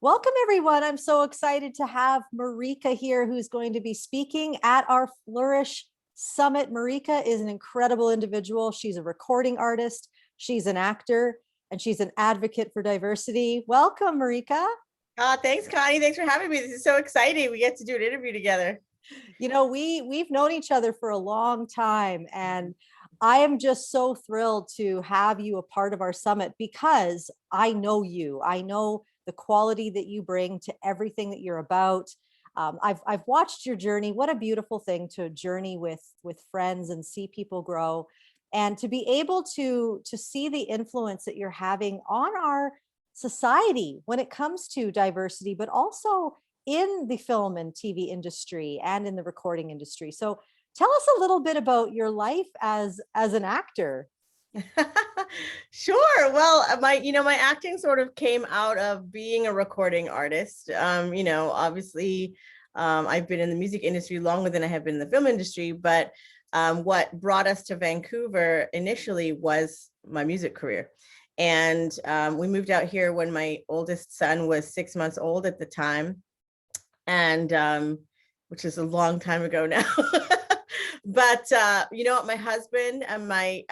Welcome, everyone. I'm so excited to have Marika here, who's going to be speaking at our Flourish Summit. Marika is an incredible individual. She's a recording artist, she's an actor, and she's an advocate for diversity. Welcome, Marika. Thanks, Connie. Thanks for having me. This is so exciting. We get to do an interview together. You know, we've known each other for a long time, and I am just so thrilled to have you a part of our summit because I know you. I know the quality that you bring to everything that you're about. I've watched your journey. What a beautiful thing to journey with friends and see people grow, and to be able to see the influence that you're having on our society when it comes to diversity, but also in the film and TV industry and in the recording industry. So tell us a little bit about your life as an actor. Sure. Well, my acting sort of came out of being a recording artist. Obviously, I've been in the music industry longer than I have been in the film industry, but what brought us to Vancouver initially was my music career. And we moved out here when my oldest son was 6 months old at the time. And which is a long time ago now. But my husband and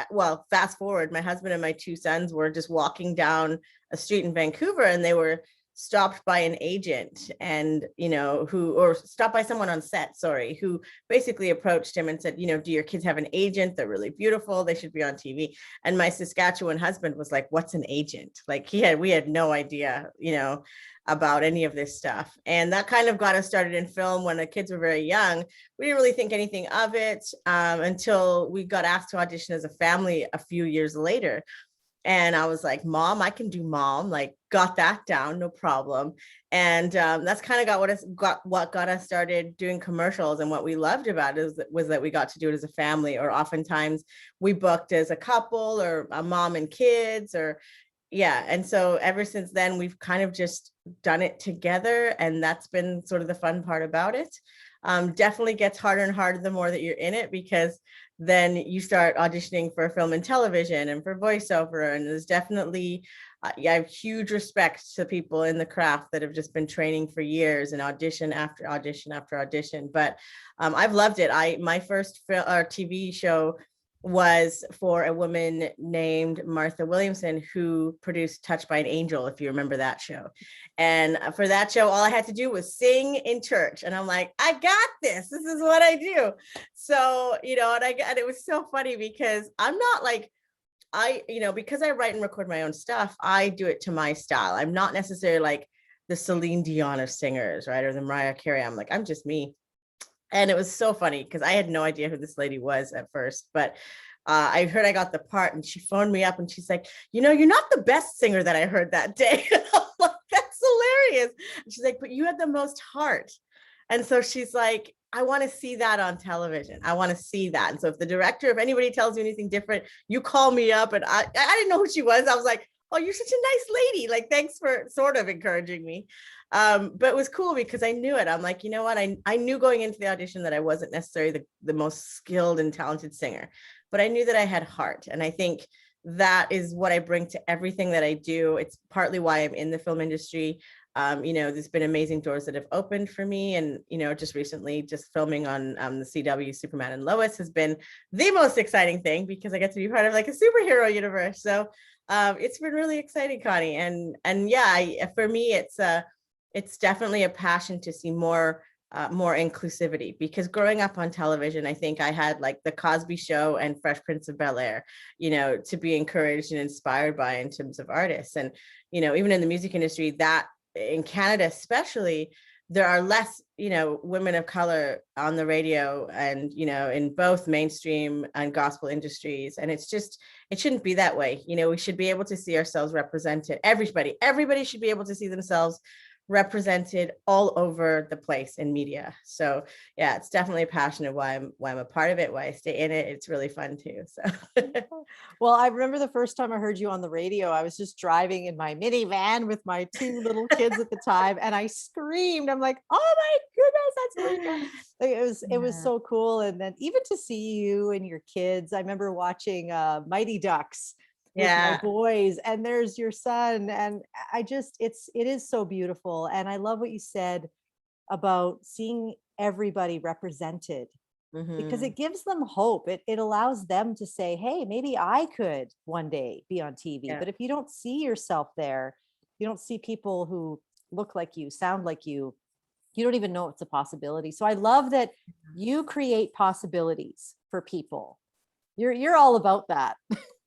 fast forward, my husband and my two sons were just walking down a street in Vancouver, and they were stopped by an agent and, stopped by someone on set, who basically approached him and said, do your kids have an agent? They're really beautiful. They should be on TV. And my Saskatchewan husband was like, what's an agent? Like we had no idea, about any of this stuff. And that kind of got us started in film when the kids were very young. We didn't really think anything of it until we got asked to audition as a family a few years later. And I was like, Mom, I can do mom, like got that down, no problem. And that's kind of what got us started doing commercials. And what we loved about it was that we got to do it as a family, or oftentimes we booked as a couple or a mom and kids and so ever since then, we've kind of just done it together. And that's been sort of the fun part about it. Definitely gets harder and harder the more that you're in it, because then you start auditioning for film and television and for voiceover. And there's definitely, I have huge respect to people in the craft that have just been training for years and audition after audition after audition. But I've loved it. My first TV show was for a woman named Martha Williamson, who produced Touched by an Angel, if you remember that show. And for that show, all I had to do was sing in church. And I'm like, I got this. This is what I do. So, and it was so funny because I'm not like, because I write and record my own stuff, I do it to my style. I'm not necessarily like the Celine Dion of singers, right? Or the Mariah Carey. I'm just me. And it was so funny because I had no idea who this lady was at first, but I heard I got the part, and she phoned me up and she's like, you're not the best singer that I heard that day. I'm like, that's hilarious. And she's like, but you had the most heart. And so she's like, I want to see that on television. I want to see that. And so if the director, if anybody tells you anything different, you call me up. And I didn't know who she was. I was like, oh, you're such a nice lady. Like, thanks for sort of encouraging me. But it was cool because I knew it. I'm like, you know what? I knew going into the audition that I wasn't necessarily the most skilled and talented singer, but I knew that I had heart. And I think that is what I bring to everything that I do. It's partly why I'm in the film industry. There's been amazing doors that have opened for me. And, just recently, just filming on the CW Superman and Lois has been the most exciting thing, because I get to be part of like a superhero universe. So it's been really exciting, Connie. And yeah, for me, it's definitely a passion to see more inclusivity, because growing up on television, I think I had like the Cosby Show and Fresh Prince of Bel-Air, to be encouraged and inspired by in terms of artists. And, even in the music industry, that in Canada, especially, there are less, women of color on the radio and, in both mainstream and gospel industries. And it shouldn't be that way. We should be able to see ourselves represented. Everybody should be able to see themselves represented all over the place in media. So yeah, it's definitely a passion of why I'm a part of it, why I stay in it. It's really fun too. So well, I remember the first time I heard you on the radio, I was just driving in my minivan with my two little kids at the time, and I screamed. I'm like, oh my goodness, that's Marika. Like, it was so cool. And then even to see you and your kids, I remember watching Mighty Ducks. with my Yeah. boys, and there's your son. And it is so beautiful. And I love what you said about seeing everybody represented, because Mhm. it gives them hope. It allows them to say, hey, maybe I could one day be on TV. Yeah. But if you don't see yourself there, you don't see people who look like you, sound like you don't even know it's a possibility. So I love that you create possibilities for people. You're all about that.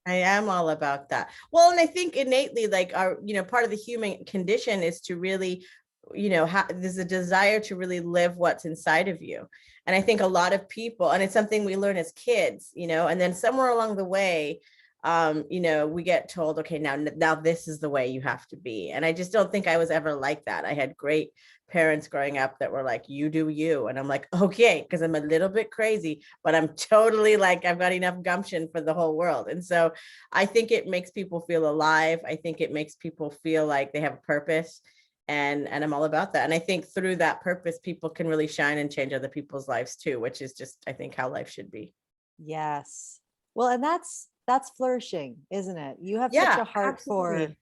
I am all about that. Well, and I think innately, like our, part of the human condition is to really, there's a desire to really live what's inside of you. And I think a lot of people, and it's something we learn as kids, and then somewhere along the way, we get told, okay, now this is the way you have to be. And I just don't think I was ever like that. I had great parents growing up that were like, you do you. And I'm like, okay, because I'm a little bit crazy, but I'm totally like, I've got enough gumption for the whole world. And so I think it makes people feel alive. I think it makes people feel like they have a purpose. And I'm all about that. And I think through that purpose, people can really shine and change other people's lives too, which is just, I think, how life should be. Yes. Well, and that's flourishing, isn't it? You have such Yeah, a heart for absolutely.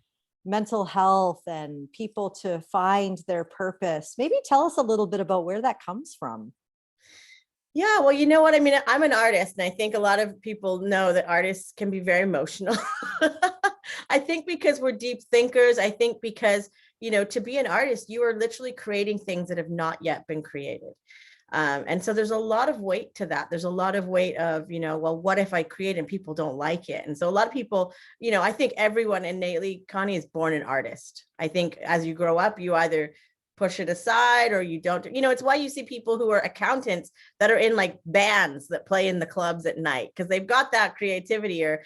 mental health and people to find their purpose. Maybe tell us a little bit about where that comes from. Yeah, well, you know what? I mean, I'm an artist, and I think a lot of people know that artists can be very emotional. I think because we're deep thinkers. I think because, to be an artist, you are literally creating things that have not yet been created. And so there's a lot of weight to that. There's a lot of weight of, well, what if I create and people don't like it? And so a lot of people, I think everyone innately, Connie, is born an artist. I think as you grow up, you either push it aside or you don't. It's why you see people who are accountants that are in like bands that play in the clubs at night, because they've got that creativity. Or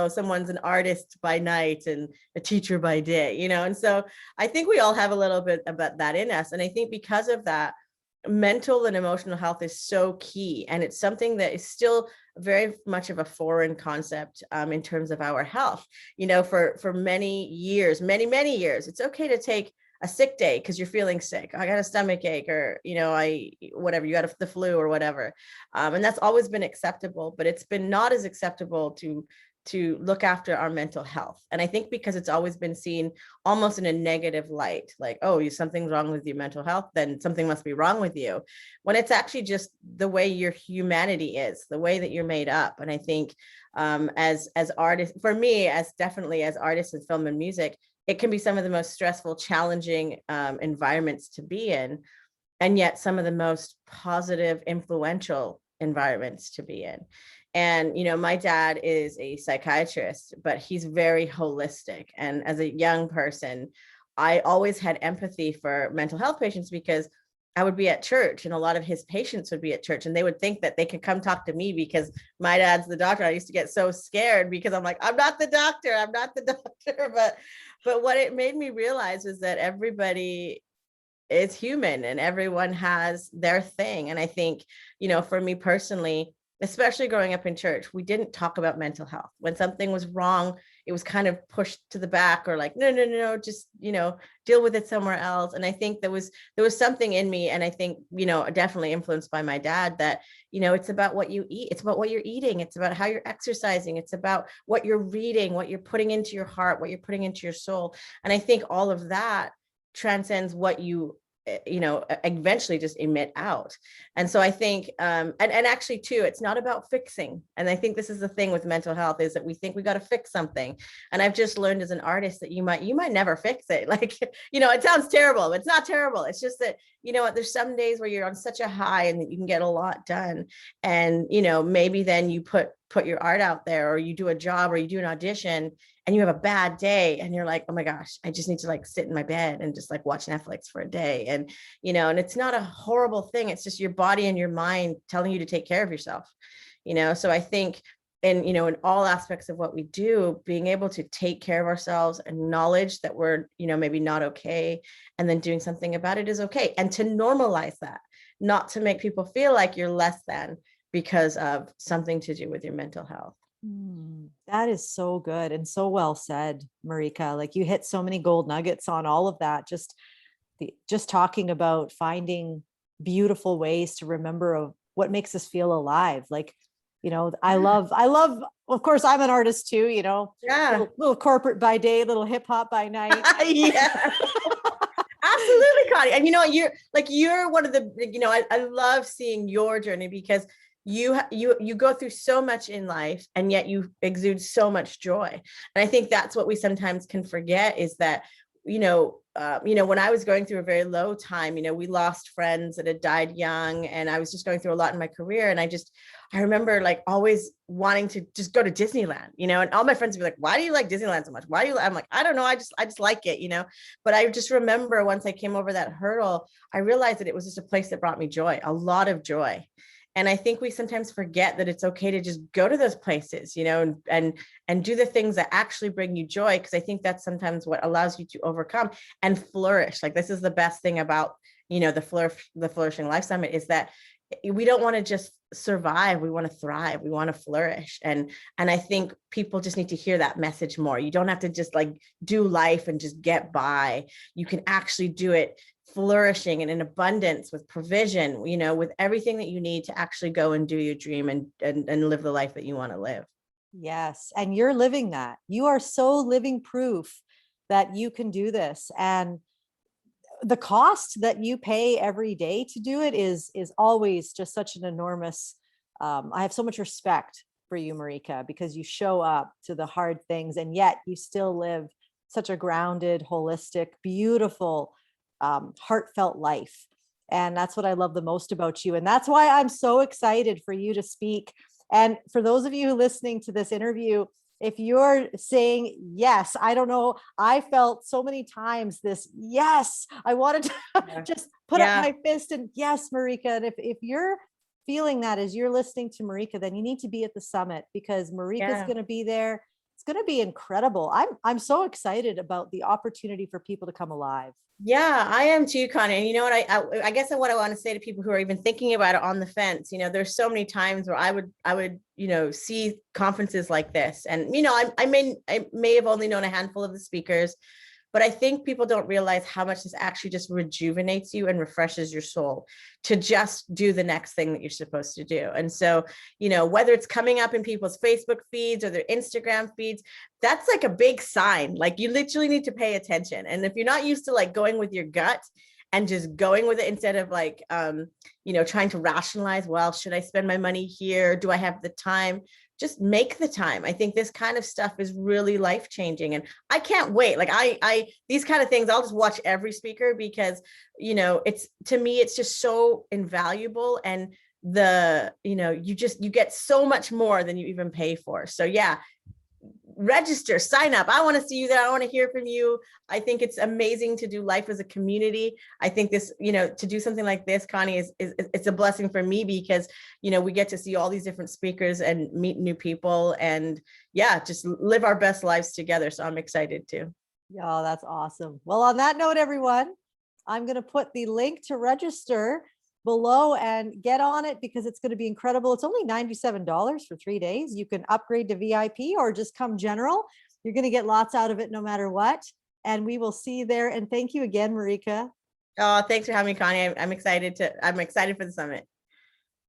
someone's an artist by night and a teacher by day. And so I think we all have a little bit about that in us. And I think because of that, mental and emotional health is so key, and it's something that is still very much of a foreign concept in terms of our health. For many years, many years, it's okay to take a sick day because you're feeling sick. I got a stomach ache, or I whatever, you got the flu or whatever, and that's always been acceptable. But it's been not as acceptable to look after our mental health. And I think because it's always been seen almost in a negative light, like, oh, something's wrong with your mental health, then something must be wrong with you, when it's actually just the way your humanity is, the way that you're made up. And I think as artists, for me, as definitely as artists in film and music, it can be some of the most stressful, challenging environments to be in, and yet some of the most positive, influential environments to be in. And my dad is a psychiatrist, but he's very holistic. And as a young person, I always had empathy for mental health patients, because I would be at church and a lot of his patients would be at church, and they would think that they could come talk to me because my dad's the doctor. I used to get so scared because I'm like, I'm not the doctor. But what it made me realize was that everybody is human and everyone has their thing. And I think, for me personally, especially growing up in church, we didn't talk about mental health. When something was wrong, it was kind of pushed to the back, or like, no, just, deal with it somewhere else. And I think there was something in me, and I think, definitely influenced by my dad, that, it's about what you eat. It's about what you're eating. It's about how you're exercising. It's about what you're reading, what you're putting into your heart, what you're putting into your soul. And I think all of that transcends what you eventually just emit out. And so I think and actually too, it's not about fixing. And I think this is the thing with mental health, is that we think we got to fix something. And I've just learned as an artist that you might never fix it. Like, it sounds terrible, but it's not terrible. It's just that, there's some days where you're on such a high and that you can get a lot done. And maybe then you put your art out there, or you do a job, or you do an audition, and you have a bad day, and you're like, oh my gosh, I just need to like sit in my bed and just like watch Netflix for a day. And, and it's not a horrible thing. It's just your body and your mind telling you to take care of yourself, So I think in all aspects of what we do, being able to take care of ourselves, acknowledge that we're, maybe not okay, and then doing something about it is okay. And to normalize that, not to make people feel like you're less than because of something to do with your mental health. That is so good and so well said, Marika. Like, you hit so many gold nuggets on all of that. Just talking about finding beautiful ways to remember of what makes us feel alive. Like, I love, of course, I'm an artist too, Yeah. little corporate by day, little hip hop by night. Yeah. Absolutely, Connie. And you're one of the, I love seeing your journey because you go through so much in life and yet you exude so much joy. And I think that's what we sometimes can forget is that, when I was going through a very low time, we lost friends that had died young, and I was just going through a lot in my career. And I remember like always wanting to just go to Disneyland, and all my friends would be like, why do you like Disneyland so much? Why do you, I'm like, I don't know. I just like it, but I just remember once I came over that hurdle, I realized that it was just a place that brought me joy, a lot of joy. And I think we sometimes forget that it's okay to just go to those places, and do the things that actually bring you joy. Because I think that's sometimes what allows you to overcome and flourish. Like this is the best thing about, the Flourishing Life Summit is that we don't want to just survive. We want to thrive. We want to flourish. And I think people just need to hear that message more. You don't have to just like do life and just get by. You can actually do it flourishing and in abundance with provision, with everything that you need to actually go and do your dream and live the life that you want to live. Yes. And you're living that. You are so living proof that you can do this. And the cost that you pay every day to do it is always just such an enormous, I have so much respect for you, Marika, because you show up to the hard things and yet you still live such a grounded, holistic, beautiful, heartfelt life. And that's what I love the most about you. And that's why I'm so excited for you to speak. And for those of you listening to this interview, if you're saying, yes, I don't know, I felt so many times this, yes, I wanted to just put up my fist and yes, Marika. And if you're feeling that as you're listening to Marika, then you need to be at the summit because Marika's going to be there. It's going to be incredible. I'm so excited about the opportunity for people to come alive. Yeah, I am too, Connie. And you know what? I guess what I want to say to people who are even thinking about it on the fence, there's so many times where I would, see conferences like this, and I may have only known a handful of the speakers, but I think people don't realize how much this actually just rejuvenates you and refreshes your soul to just do the next thing that you're supposed to do. And so, whether it's coming up in people's Facebook feeds or their Instagram feeds, that's like a big sign. Like you literally need to pay attention. And if you're not used to like going with your gut and just going with it instead of like, trying to rationalize, well, should I spend my money here? Do I have the time? Just make the time. I think this kind of stuff is really life-changing. And I can't wait. Like these kind of things, I'll just watch every speaker because, to me, it's just so invaluable. And you get so much more than you even pay for. So yeah, register, sign up. I want to see you there. I want to hear from you. I think it's amazing to do life as a community. I think this, to do something like this, Connie, is it's a blessing for me because, we get to see all these different speakers and meet new people and just live our best lives together. So I'm excited too. Yeah, that's awesome. Well, on that note, everyone, I'm going to put the link to register below and get on it because it's going to be incredible. It's only $97 for 3 days. You can upgrade to VIP or just come general. You're going to get lots out of it no matter what. And we will see you there. And thank you again, Marika. Oh, thanks for having me, Connie. I'm excited for the summit.